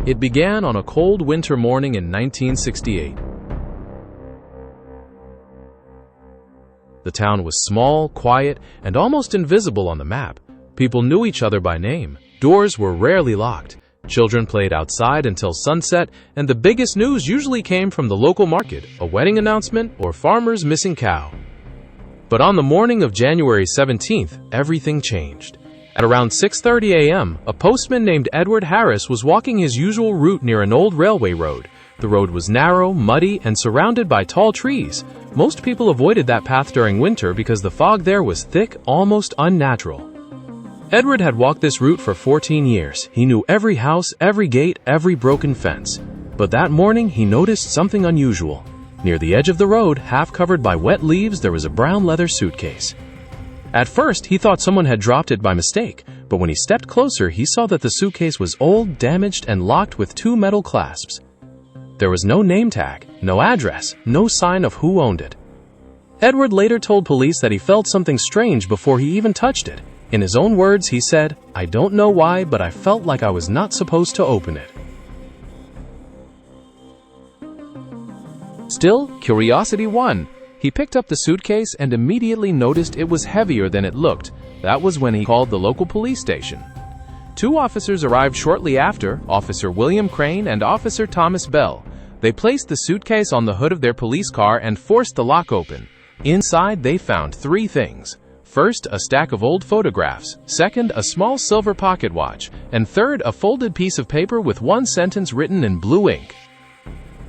It began on a cold winter morning in 1968. The town was small, quiet, and almost invisible on the map. People knew each other by name. Doors were rarely locked. Children played outside until sunset, and the biggest news usually came from the local market, a wedding announcement, or farmer's missing cow. But on the morning of January 17th, everything changed. At around 6:30 a.m., a postman named Edward Harris was walking his usual route near an old railway road. The road was narrow, muddy, and surrounded by tall trees. Most people avoided that path during winter because the fog there was thick, almost unnatural. Edward had walked this route for 14 years. He knew every house, every gate, every broken fence. But that morning, he noticed something unusual. Near the edge of the road, half covered by wet leaves, there was a brown leather suitcase. At first, he thought someone had dropped it by mistake, but when he stepped closer, he saw that the suitcase was old, damaged, and locked with two metal clasps. There was no name tag, no address, no sign of who owned it. Edward later told police that he felt something strange before he even touched it. In his own words, he said, "I don't know why, but I felt like I was not supposed to open it." Still, curiosity won. He picked up the suitcase and immediately noticed it was heavier than it looked. That was when he called the local police station. Two officers arrived shortly after, Officer William Crane and Officer Thomas Bell. They placed the suitcase on the hood of their police car and forced the lock open. Inside, they found three things. First, a stack of old photographs. Second, a small silver pocket watch. And third, a folded piece of paper with one sentence written in blue ink.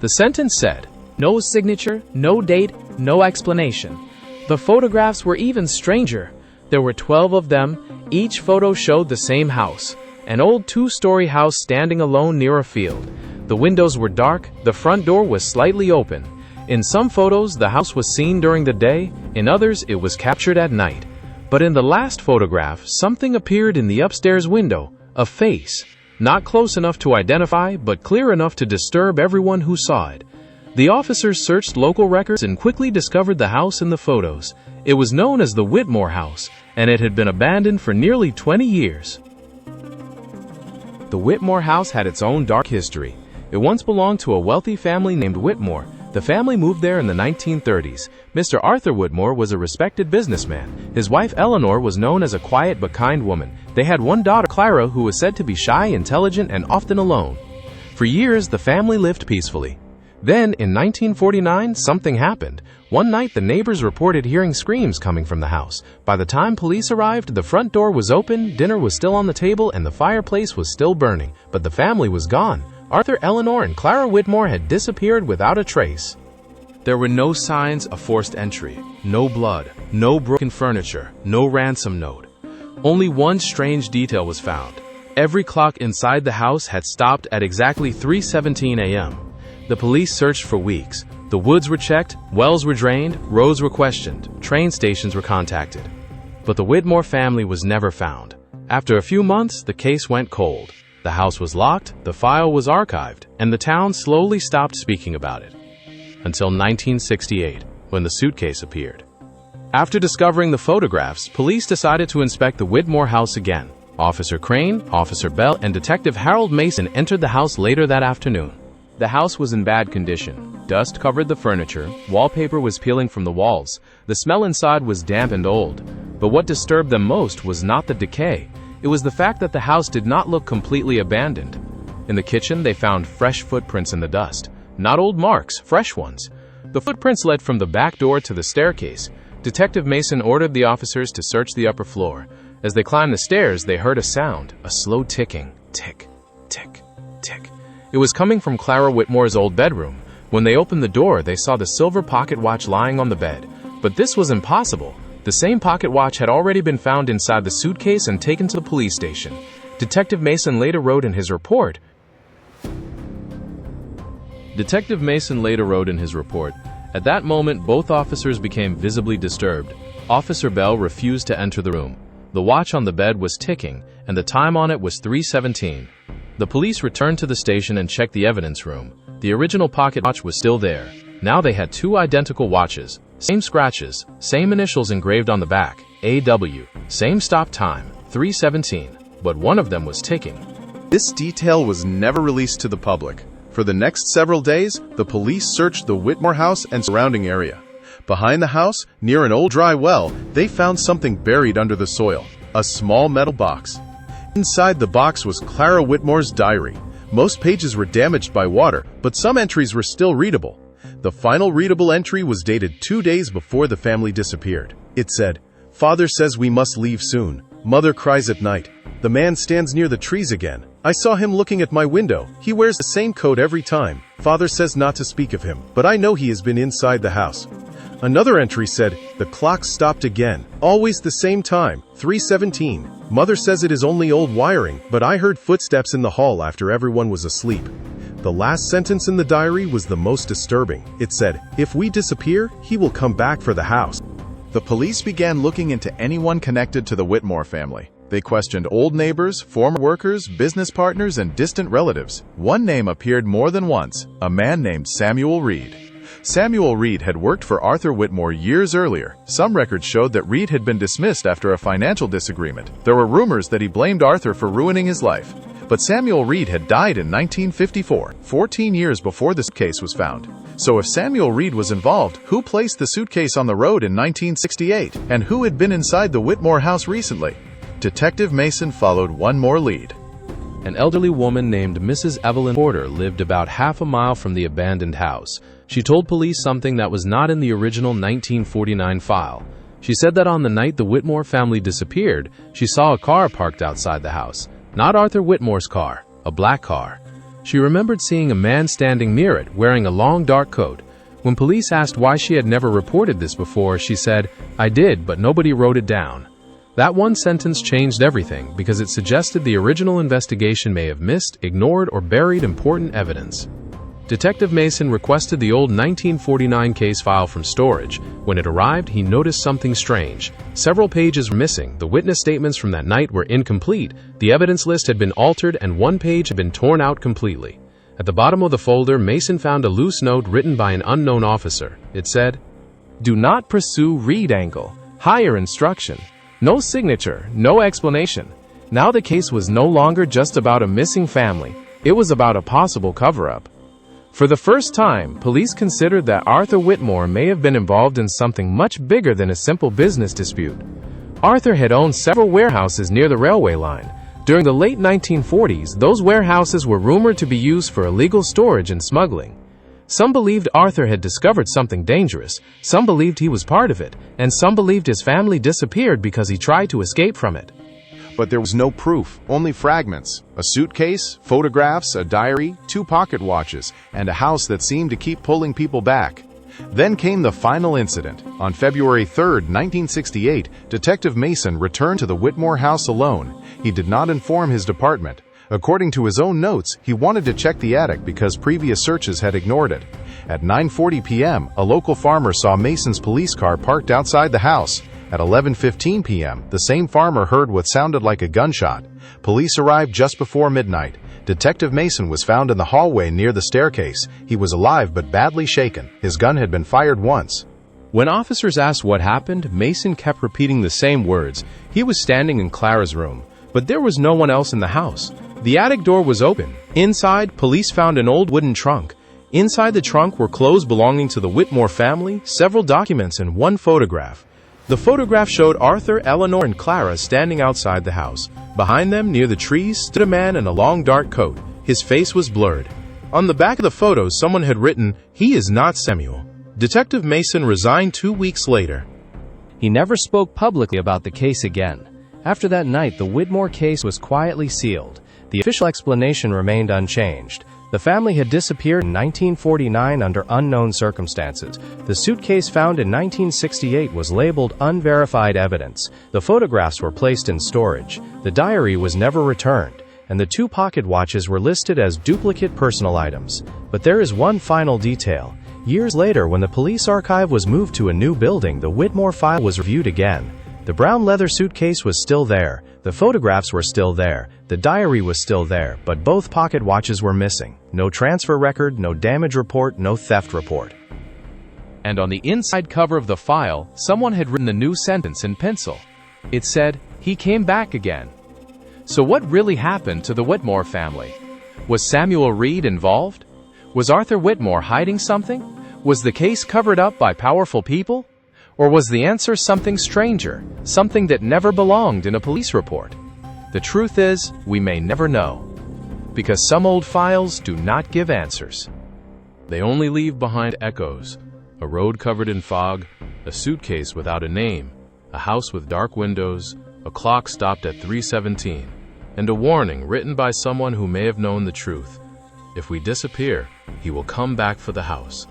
The sentence said, "No signature, no date, no explanation." The photographs were even stranger. There were 12 of them. Each photo showed the same house, an old two-story house standing alone near a field. The windows were dark, the front door was slightly open. In some photos, the house was seen during the day, in others, it was captured at night. But in the last photograph, something appeared in the upstairs window, a face. Not close enough to identify, but clear enough to disturb everyone who saw it. The officers searched local records and quickly discovered the house in the photos. It was known as the Whitmore House, and it had been abandoned for nearly 20 years. The Whitmore House had its own dark history. It once belonged to a wealthy family named Whitmore. The family moved there in the 1930s. Mr. Arthur Whitmore was a respected businessman. His wife Eleanor was known as a quiet but kind woman. They had one daughter, Clara, who was said to be shy, intelligent, and often alone. For years, the family lived peacefully. Then, in 1949, something happened. One night, the neighbors reported hearing screams coming from the house. By the time police arrived, the front door was open, dinner was still on the table, and the fireplace was still burning. But the family was gone. Arthur, Eleanor, and Clara Whitmore had disappeared without a trace. There were no signs of forced entry, no blood, no broken furniture, no ransom note. Only one strange detail was found. Every clock inside the house had stopped at exactly 3:17 a.m. The police searched for weeks. The woods were checked, wells were drained, roads were questioned, train stations were contacted. But the Whitmore family was never found. After a few months, the case went cold. The house was locked, the file was archived, and the town slowly stopped speaking about it. Until 1968, when the suitcase appeared. After discovering the photographs, police decided to inspect the Whitmore house again. Officer Crane, Officer Bell, and Detective Harold Mason entered the house later that afternoon. The house was in bad condition. Dust covered the furniture, wallpaper was peeling from the walls, the smell inside was damp and old. But what disturbed them most was not the decay. It was the fact that the house did not look completely abandoned. In the kitchen, they found fresh footprints in the dust. Not old marks, fresh ones. The footprints led from the back door to the staircase. Detective Mason ordered the officers to search the upper floor. As they climbed the stairs, they heard a sound, a slow ticking. Tick, tick, tick. It was coming from Clara Whitmore's old bedroom. When they opened the door, they saw the silver pocket watch lying on the bed. But this was impossible. The same pocket watch had already been found inside the suitcase and taken to the police station. Detective Mason later wrote in his report, "At that moment, both officers became visibly disturbed. Officer Bell refused to enter the room. The watch on the bed was ticking, and the time on it was 3:17. The police returned to the station and checked the evidence room. The original pocket watch was still there. Now they had two identical watches, same scratches, same initials engraved on the back, AW, same stop time, 3:17, but one of them was ticking. This detail was never released to the public. For the next several days, the police searched the Whitmore house and surrounding area. Behind the house, near an old dry well, they found something buried under the soil, a small metal box. Inside the box was Clara Whitmore's diary. Most pages were damaged by water, but some entries were still readable. The final readable entry was dated 2 days before the family disappeared. It said, "Father says we must leave soon. Mother cries at night. The man stands near the trees again. I saw him looking at my window. He wears the same coat every time. Father says not to speak of him, but I know he has been inside the house." Another entry said, "The clock stopped again. Always the same time, 3:17. Mother says it is only old wiring, but I heard footsteps in the hall after everyone was asleep." The last sentence in the diary was the most disturbing. It said, "If we disappear, he will come back for the house." The police began looking into anyone connected to the Whitmore family. They questioned old neighbors, former workers, business partners, and distant relatives. One name appeared more than once, a man named Samuel Reed. Samuel Reed had worked for Arthur Whitmore years earlier. Some records showed that Reed had been dismissed after a financial disagreement. There were rumors that he blamed Arthur for ruining his life. But Samuel Reed had died in 1954, 14 years before the suitcase was found. So if Samuel Reed was involved, who placed the suitcase on the road in 1968? And who had been inside the Whitmore house recently? Detective Mason followed one more lead. An elderly woman named Mrs. Evelyn Porter lived about half a mile from the abandoned house. She told police something that was not in the original 1949 file. She said that on the night the Whitmore family disappeared, she saw a car parked outside the house. Not Arthur Whitmore's car, a black car. She remembered seeing a man standing near it, wearing a long dark coat. When police asked why she had never reported this before, she said, "I did, but nobody wrote it down." That one sentence changed everything because it suggested the original investigation may have missed, ignored, or buried important evidence. Detective Mason requested the old 1949 case file from storage. When it arrived, he noticed something strange. Several pages were missing, the witness statements from that night were incomplete, the evidence list had been altered, and one page had been torn out completely. At the bottom of the folder, Mason found a loose note written by an unknown officer. It said, "Do not pursue Reed angle. Higher instruction." No signature, no explanation. Now the case was no longer just about a missing family. It was about a possible cover-up. For the first time, police considered that Arthur Whitmore may have been involved in something much bigger than a simple business dispute. Arthur had owned several warehouses near the railway line. During the late 1940s, those warehouses were rumored to be used for illegal storage and smuggling. Some believed Arthur had discovered something dangerous, some believed he was part of it, and some believed his family disappeared because he tried to escape from it. But there was no proof, only fragments. A suitcase, photographs, a diary, 2 pocket watches, and a house that seemed to keep pulling people back. Then came the final incident. On February 3, 1968, Detective Mason returned to the Whitmore house alone. He did not inform his department. According to his own notes, he wanted to check the attic because previous searches had ignored it. At 9:40 p.m., a local farmer saw Mason's police car parked outside the house. At 11:15 p.m., the same farmer heard what sounded like a gunshot. Police arrived just before midnight. Detective Mason was found in the hallway near the staircase. He was alive but badly shaken. His gun had been fired once. When officers asked what happened, Mason kept repeating the same words. He was standing in Clara's room, but there was no one else in the house. The attic door was open. Inside, police found an old wooden trunk. Inside the trunk were clothes belonging to the Whitmore family, several documents, and one photograph. The photograph showed Arthur, Eleanor, and Clara standing outside the house. Behind them, near the trees, stood a man in a long dark coat. His face was blurred. On the back of the photo, someone had written, "He is not Samuel." Detective Mason resigned 2 weeks later. He never spoke publicly about the case again. After that night, the Whitmore case was quietly sealed. The official explanation remained unchanged. The family had disappeared in 1949 under unknown circumstances. The suitcase found in 1968 was labeled unverified evidence. The photographs were placed in storage. The diary was never returned, and the 2 pocket watches were listed as duplicate personal items. But there is one final detail. Years later, when the police archive was moved to a new building, the Whitmore file was reviewed again. The brown leather suitcase was still there. The photographs were still there. The diary was still there, but both pocket watches were missing. No transfer record, no damage report, no theft report. And on the inside cover of the file, someone had written a new sentence in pencil. It said, "He came back again." So what really happened to the Whitmore family? Was Samuel Reed involved? Was Arthur Whitmore hiding something? Was the case covered up by powerful people? Or was the answer something stranger, something that never belonged in a police report? The truth is, we may never know. Because some old files do not give answers. They only leave behind echoes. A road covered in fog, a suitcase without a name, a house with dark windows, a clock stopped at 3:17, and a warning written by someone who may have known the truth. If we disappear, he will come back for the house.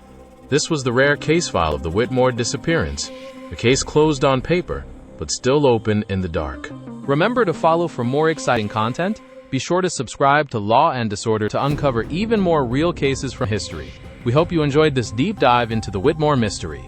This was the rare case file of the Whitmore disappearance, a case closed on paper, but still open in the dark. Remember to follow for more exciting content. Be sure to subscribe to Law and Disorder to uncover even more real cases from history. We hope you enjoyed this deep dive into the Whitmore mystery.